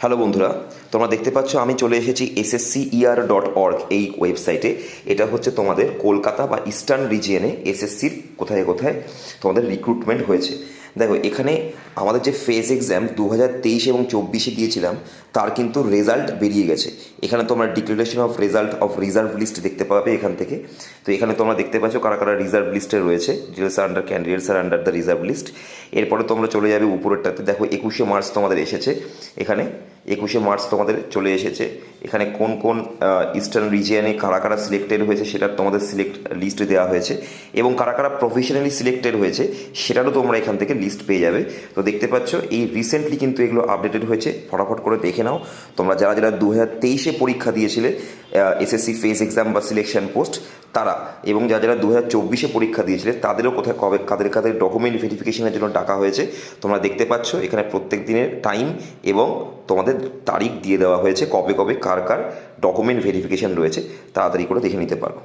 Hello বন্ধুরা, তোমরা দেখতে পাচ্ছ আমি চলে এসেছি sscer.org এই ওয়েবসাইটে। এটা হচ্ছে তোমাদের কলকাতা বা ইস্টার্ন রিজিয়নে এসএসসির কোথায় কোথায় তোমাদের রিক্রুটমেন্ট হয়েছে। দেখো এখানে আমাদের যে ফেজ এক্সাম 2023 এবং 24 দিয়েছিলাম তার কিন্তু রেজাল্ট বেরিয়ে গেছে। এখানে তোমরা declaration of result of reserve list দেখতে পাবে এখান থেকে। তো এখানে তোমরা দেখতে পাচ্ছ কারা কারা রিজার্ভ লিস্টে রয়েছে। Details are under candidates are under the reserve list. এরপরে তোমরা চলে যাবে উপরেরটাতে, দেখো 21শে মার্চ তোমাদের এসেছে। এখানে 21শে মার্চ তোমাদের চলে এসেছে। এখানে কোন কোন ইস্টার্ন রিজিয়নে কারা কারা সিলেক্টেড হয়েছে সেটার তোমাদের সিলেক্ট লিস্ট দেওয়া হয়েছে, এবং কারা কারা প্রফেশনালি সিলেক্টেড হয়েছে সেটারও তোমরা এখান থেকে লিস্ট পেয়ে যাবে। তো দেখতে পাচ্ছ এই রিসেন্টলি কিন্তু এগুলো আপডেটেড হয়েছে, ফটাফট করে দেখে নাও। তোমরা যারা যারা 2023-এ পরীক্ষা দিয়েছিলে এসএসসি ফেজ এক্সাম বা সিলেকশন পোস্ট তারা, এবং যারা যারা 2024-এ পরীক্ষা দিয়েছিলে তাদেরও কোথায় কবে কাদের কাদের ডকুমেন্ট ভেরিফিকেশনের জন্য ডাকা হয়েছে তোমরা দেখতে পাচ্ছ। এখানে প্রত্যেক দিনের টাইম এবং তোমাদের তারিখ দিয়ে দেওয়া হয়েছে, কবে কবে কার কার ডকুমেন্ট ভেরিফিকেশন রয়েছে, তাড়াতাড়ি করে দেখে নিতে পারো।